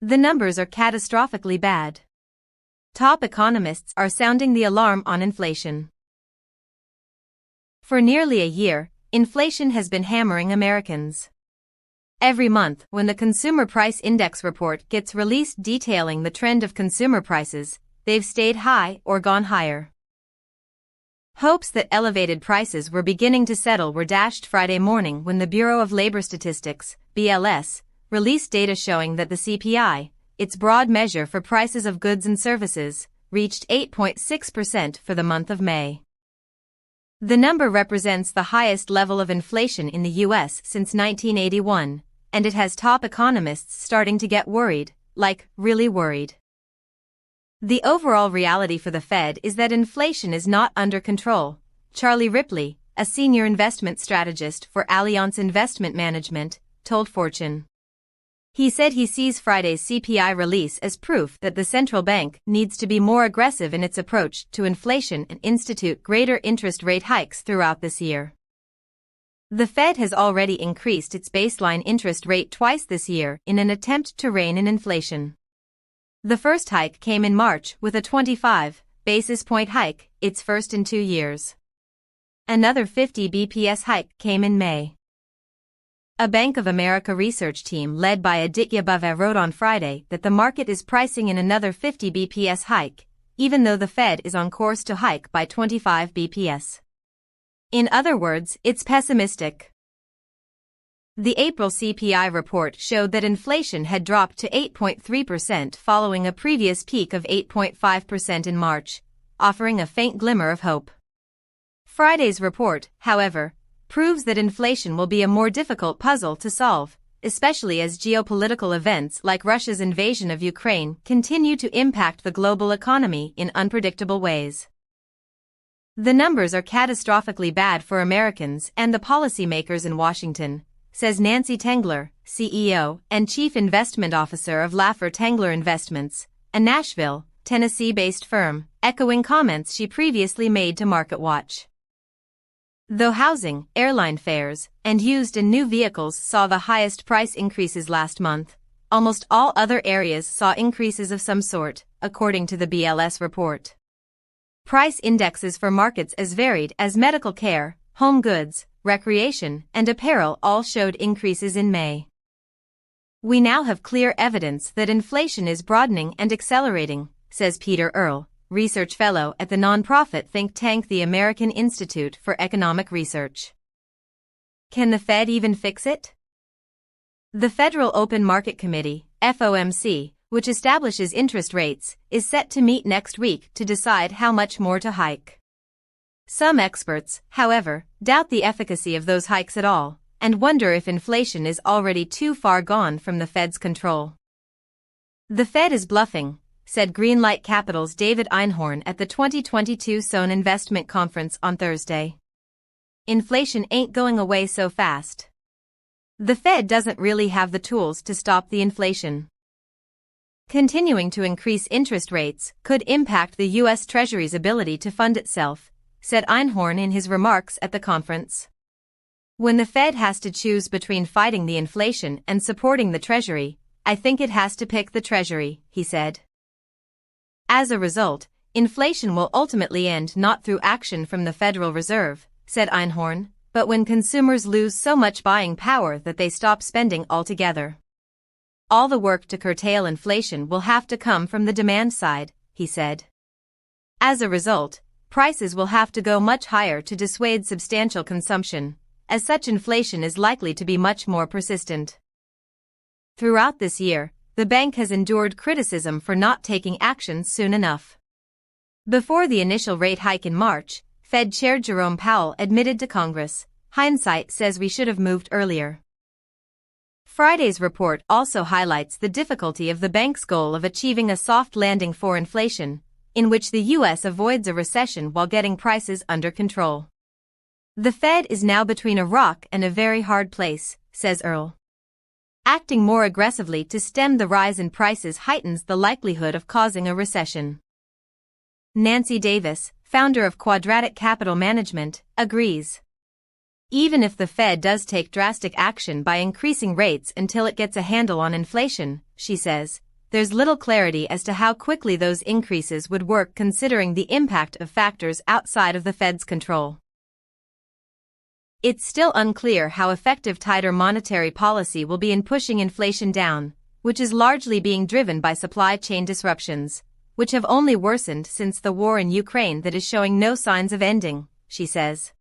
The numbers are catastrophically bad. Top economists are sounding the alarm on inflation. For nearly a year, inflation has been hammering Americans. Every month, when the Consumer Price Index report gets released detailing the trend of consumer prices, they've stayed high or gone higher. Hopes that elevated prices were beginning to settle were dashed Friday morning when the Bureau of Labor Statistics, BLS, released data showing that the CPI, its broad measure for prices of goods and services, reached 8.6% for the month of May. The number represents the highest level of inflation in the U.S. since 1981, and it has top economists starting to get worried, like, really worried. The overall reality for the Fed is that inflation is not under control, Charlie Ripley, a senior investment strategist for Allianz Investment Management, told Fortune. He said he sees Friday's CPI release as proof that the central bank needs to be more aggressive in its approach to inflation and institute greater interest rate hikes throughout this year. The Fed has already increased its baseline interest rate twice this year in an attempt to rein in inflation. The first hike came in March with a 25 basis point hike, its first in 2 years. Another 50 BPS hike came in May. A Bank of America research team led by Aditya Bave wrote on Friday that the market is pricing in another 50 BPS hike, even though the Fed is on course to hike by 25 BPS. In other words, it's pessimistic. The April CPI report showed that inflation had dropped to 8.3% following a previous peak of 8.5% in March, offering a faint glimmer of hope. Friday's report, however, proves that inflation will be a more difficult puzzle to solve, especially as geopolitical events like Russia's invasion of Ukraine continue to impact the global economy in unpredictable ways. The numbers are catastrophically bad for Americans and the policymakers in Washington, says Nancy Tengler, CEO and Chief Investment Officer of Laffer Tengler Investments, a Nashville, Tennessee-based firm, echoing comments she previously made to MarketWatch. Though housing, airline fares, and used and new vehicles saw the highest price increases last month, almost all other areas saw increases of some sort, according to the BLS report. Price indexes for markets as varied as medical care, home goods, recreation, and apparel all showed increases in May. We now have clear evidence that inflation is broadening and accelerating, says Peter Earle, research fellow at the nonprofit think tank the American Institute for Economic Research. Can the Fed even fix it? The Federal Open Market Committee, FOMC, which establishes interest rates, is set to meet next week to decide how much more to hike. Some experts, however, doubt the efficacy of those hikes at all, and wonder if inflation is already too far gone from the Fed's control. The Fed is bluffing, said Greenlight Capital's David Einhorn at the 2022 Sohn Investment Conference on Thursday. Inflation ain't going away so fast. The Fed doesn't really have the tools to stop the inflation. Continuing to increase interest rates could impact the U.S. Treasury's ability to fund itself, said Einhorn in his remarks at the conference. When the Fed has to choose between fighting the inflation and supporting the Treasury, I think it has to pick the Treasury, he said. As a result, inflation will ultimately end not through action from the Federal Reserve, said Einhorn, but when consumers lose so much buying power that they stop spending altogether. All the work to curtail inflation will have to come from the demand side, he said. As a result, prices will have to go much higher to dissuade substantial consumption, as such inflation is likely to be much more persistent. Throughout this year, the bank has endured criticism for not taking action soon enough. Before the initial rate hike in March, Fed Chair Jerome Powell admitted to Congress, "Hindsight says we should have moved earlier." Friday's report also highlights the difficulty of the bank's goal of achieving a soft landing for inflation, in which the U.S. avoids a recession while getting prices under control. The Fed is now between a rock and a very hard place, says Earle. Acting more aggressively to stem the rise in prices heightens the likelihood of causing a recession. Nancy Davis, founder of Quadratic Capital Management, agrees. Even if the Fed does take drastic action by increasing rates until it gets a handle on inflation, she says, there's little clarity as to how quickly those increases would work considering the impact of factors outside of the Fed's control. It's still unclear how effective tighter monetary policy will be in pushing inflation down, which is largely being driven by supply chain disruptions, which have only worsened since the war in Ukraine that is showing no signs of ending, she says.